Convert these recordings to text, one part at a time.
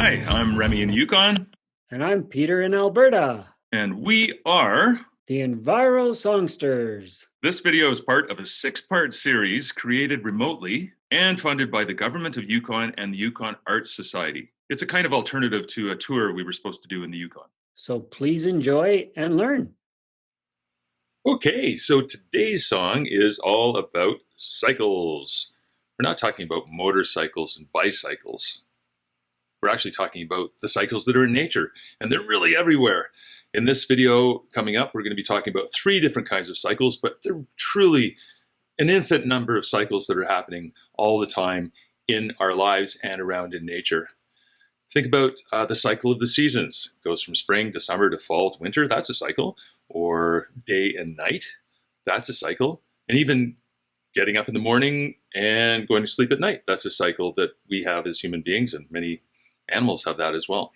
Hi, I'm Remy in Yukon. And I'm Peter in Alberta. And we are the EnviroSongsters. This video is part of a 6-part series created remotely and funded by the government of Yukon and the Yukon Arts Society. It's a kind of alternative to a tour we were supposed to do in the Yukon. So please enjoy and learn. Okay, so today's song is all about cycles. We're not talking about motorcycles and bicycles. We're actually talking about the cycles that are in nature, and they're really everywhere. In this video coming up, we're going to be talking about 3 different kinds of cycles, but they're truly an infinite number of cycles that are happening all the time in our lives and around in nature. Think about the cycle of the seasons. It goes from spring to summer to fall to winter. That's a cycle. Or day and night. That's a cycle. And even getting up in the morning and going to sleep at night. That's a cycle that we have as human beings, and many animals have that as well.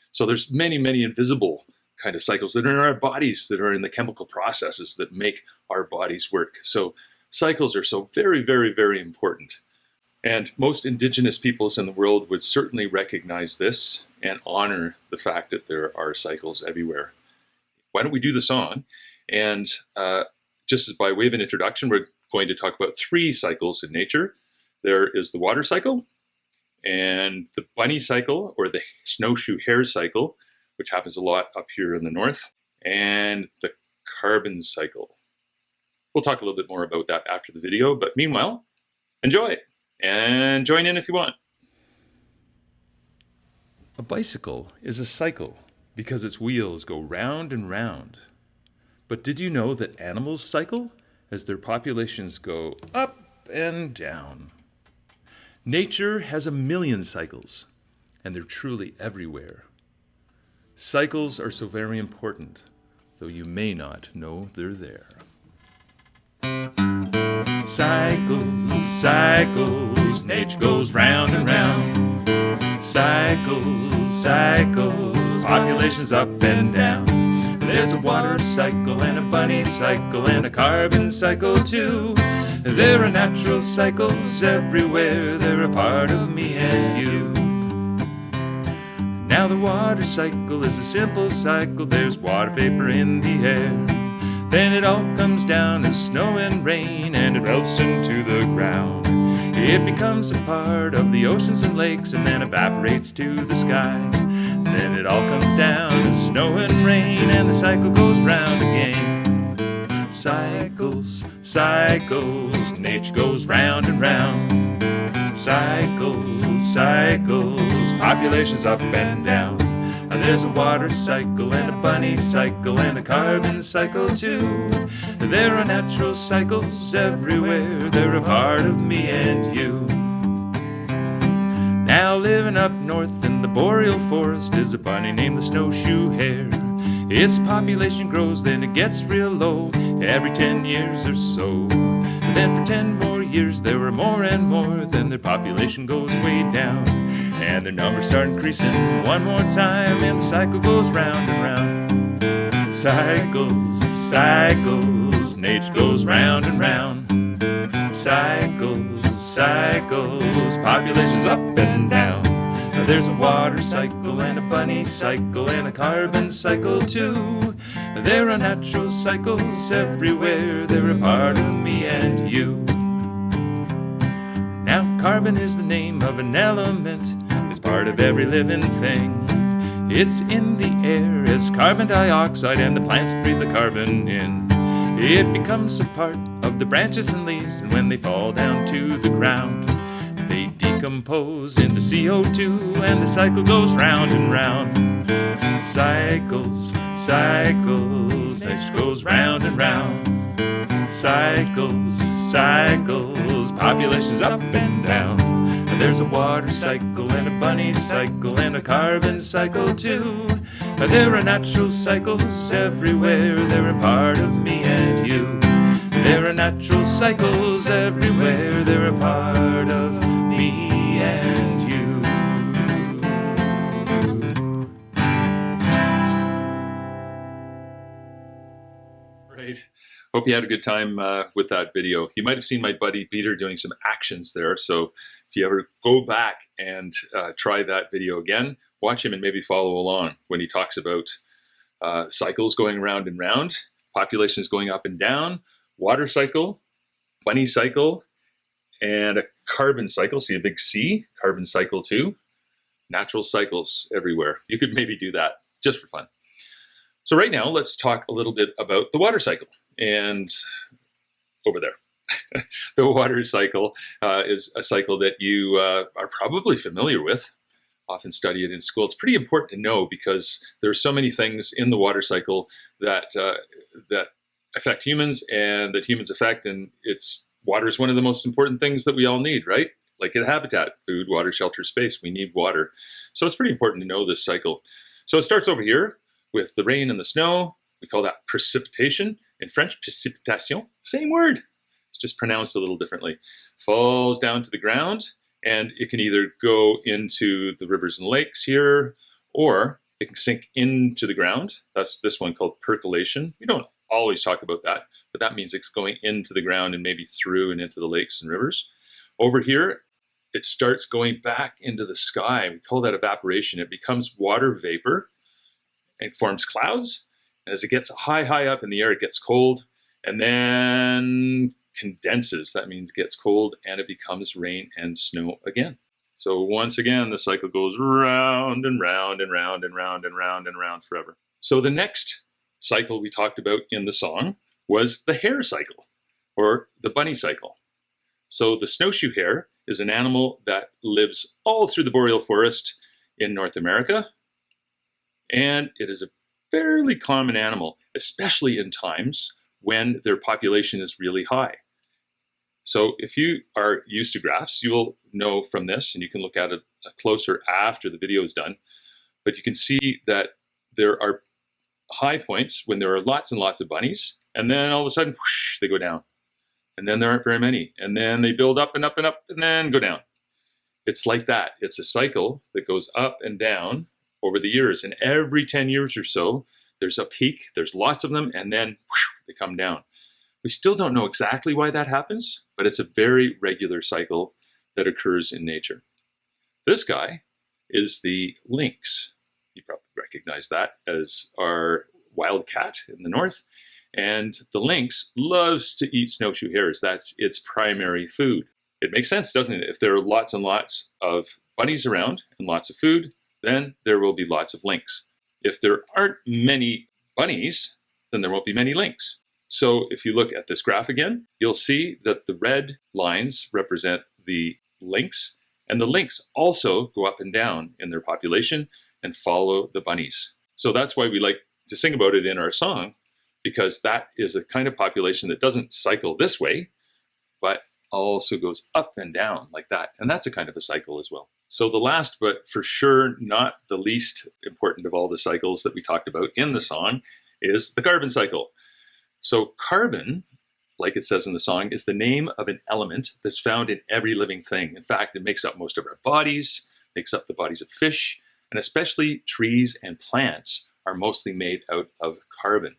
So there's many, many invisible kind of cycles that are in our bodies, that are in the chemical processes that make our bodies work. So cycles are so very, very, very important. And most indigenous peoples in the world would certainly recognize this and honor the fact that there are cycles everywhere. Why don't we do the song? And just as by way of an introduction, we're going to talk about 3 cycles in nature. There is the water cycle, and the bunny cycle, or the snowshoe hare cycle, which happens a lot up here in the north, and the carbon cycle. We'll talk a little bit more about that after the video, but meanwhile, enjoy and join in if you want. A bicycle is a cycle because its wheels go round and round. But did you know that animals cycle as their populations go up and down? Nature has 1,000,000 cycles, and they're truly everywhere. Cycles are so very important, though you may not know they're there. Cycles, cycles, nature goes round and round. Cycles, cycles, populations up and down. There's a water cycle and a bunny cycle and a carbon cycle too. There are natural cycles everywhere, they're a part of me and you. Now the water cycle is a simple cycle, there's water vapor in the air. Then it all comes down as snow and rain, and it melts into the ground. It becomes a part of the oceans and lakes, and then evaporates to the sky. Then it all comes down as snow and rain, and the cycle goes round again. Cycles, cycles, nature goes round and round. Cycles, cycles, populations up and down. There's a water cycle and a bunny cycle and a carbon cycle too. There are natural cycles everywhere, they're a part of me and you. Now living up north in the boreal forest is a bunny named the snowshoe hare. Its population grows, then it gets real low every 10 years or so. Then for 10 more years there were more and more, then their population goes way down. And their numbers start increasing one more time, and the cycle goes round and round. Cycles, cycles, nature goes round and round. Cycles, cycles, populations up and down. Now there's a water cycle and a bunny cycle and a carbon cycle too. There are natural cycles everywhere, they're a part of me and you. Now carbon is the name of an element, it's part of every living thing. It's in the air as carbon dioxide, and the plants breathe the carbon in. It becomes a part of the branches and leaves, and when they fall down to the ground, they decompose into CO2, and the cycle goes round and round. Cycles, cycles, nature goes round and round. Cycles, cycles, populations up and down. There's a water cycle and a bunny cycle and a carbon cycle too. There are natural cycles everywhere, they're a part of me and you. There are natural cycles everywhere, they're a part of me and you. right. Hope you had a good time with that video. You might have seen my buddy Peter doing some actions there. So if you ever go back and try that video again, watch him and maybe follow along when he talks about cycles going round and round, populations going up and down, water cycle, bunny cycle, and a carbon cycle. See a big C, carbon cycle too. Natural cycles everywhere. You could maybe do that just for fun. So right now, let's talk a little bit about the water cycle. And over there, the water cycle is a cycle that you are probably familiar with, often study it in school. It's pretty important to know because there are so many things in the water cycle that affect humans and that humans affect, and water is one of the most important things that we all need, right? Like in habitat, food, water, shelter, space, we need water. So it's pretty important to know this cycle. So it starts over here with the rain and the snow. We call that precipitation. In French, précipitation, same word. It's just pronounced a little differently. Falls down to the ground, and it can either go into the rivers and lakes here, or it can sink into the ground. That's this one called percolation. We don't always talk about that, but that means it's going into the ground and maybe through and into the lakes and rivers. Over here, it starts going back into the sky. We call that evaporation. It becomes water vapor and forms clouds. And as it gets high up in the air, it gets cold and then condenses. That means it gets cold and it becomes rain and snow again. So once again, the cycle goes round and round and round and round and round and round forever. So the next cycle we talked about in the song was the hare cycle, or the bunny cycle. So the snowshoe hare is an animal that lives all through the boreal forest in North America. And it is a fairly common animal, especially in times when their population is really high. So if you are used to graphs, you will know from this, and you can look at it closer after the video is done, but you can see that there are high points when there are lots and lots of bunnies, and then all of a sudden, whoosh, they go down. And then there aren't very many. And then they build up and up and up and then go down. It's like that. It's a cycle that goes up and down over the years. And every 10 years or so, there's a peak, there's lots of them, and then whoosh, they come down. We still don't know exactly why that happens, but it's a very regular cycle that occurs in nature. This guy is the lynx. You probably recognize that as our wildcat in the north. And the lynx loves to eat snowshoe hares. That's its primary food. It makes sense, doesn't it? If there are lots and lots of bunnies around and lots of food, then there will be lots of lynx. If there aren't many bunnies, then there won't be many lynx. So if you look at this graph again, you'll see that the red lines represent the lynx, and the lynx also go up and down in their population and follow the bunnies. So that's why we like to sing about it in our song, because that is a kind of population that doesn't cycle this way, but also goes up and down like that. And that's a kind of a cycle as well. So the last, but for sure not the least important of all the cycles that we talked about in the song, is the carbon cycle. So carbon, like it says in the song, is the name of an element that's found in every living thing. In fact, it makes up most of our bodies, makes up the bodies of fish, and especially trees and plants are mostly made out of carbon.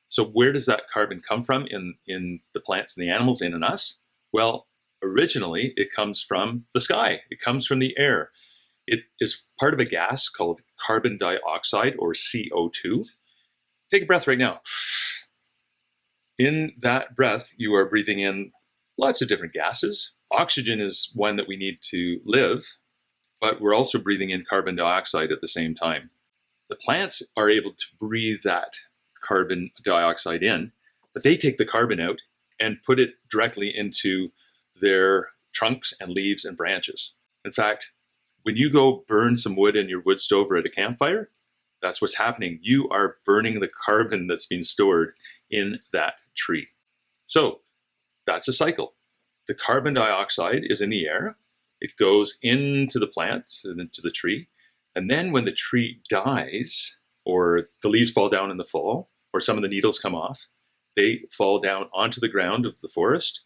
So where does that carbon come from in the plants and the animals, in us? Well, originally it comes from the sky. It comes from the air. It is part of a gas called carbon dioxide, or CO2. Take a breath right now. In that breath, you are breathing in lots of different gases. Oxygen is one that we need to live, but we're also breathing in carbon dioxide at the same time. The plants are able to breathe that carbon dioxide in, but they take the carbon out and put it directly into their trunks and leaves and branches. In fact, when you go burn some wood in your wood stove or at a campfire, that's what's happening. You are burning the carbon that's being stored in that tree. So that's a cycle. The carbon dioxide is in the air. It goes into the plant and into the tree. And then when the tree dies, or the leaves fall down in the fall, or some of the needles come off, they fall down onto the ground of the forest,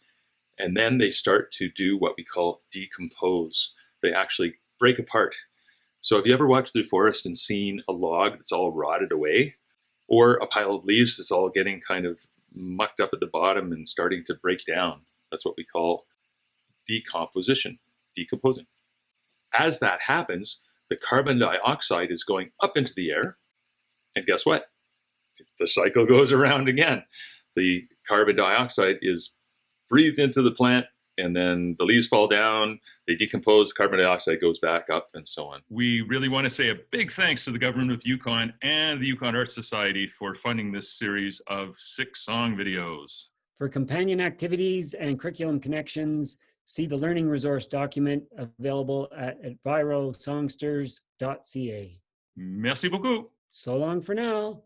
and then they start to do what we call decompose. They actually break apart. So have you ever walked through the forest and seen a log that's all rotted away, or a pile of leaves that's all getting kind of mucked up at the bottom and starting to break down. That's what we call decomposition, decomposing. As that happens, the carbon dioxide is going up into the air, and guess what? The cycle goes around again. The carbon dioxide is breathed into the plant, and then the leaves fall down, they decompose, carbon dioxide goes back up, and so on. We really want to say a big thanks to the government of Yukon and the Yukon Arts Society for funding this series of 6 song videos. For companion activities and curriculum connections, see the learning resource document available at EnviroSongsters.ca. Merci beaucoup. So long for now.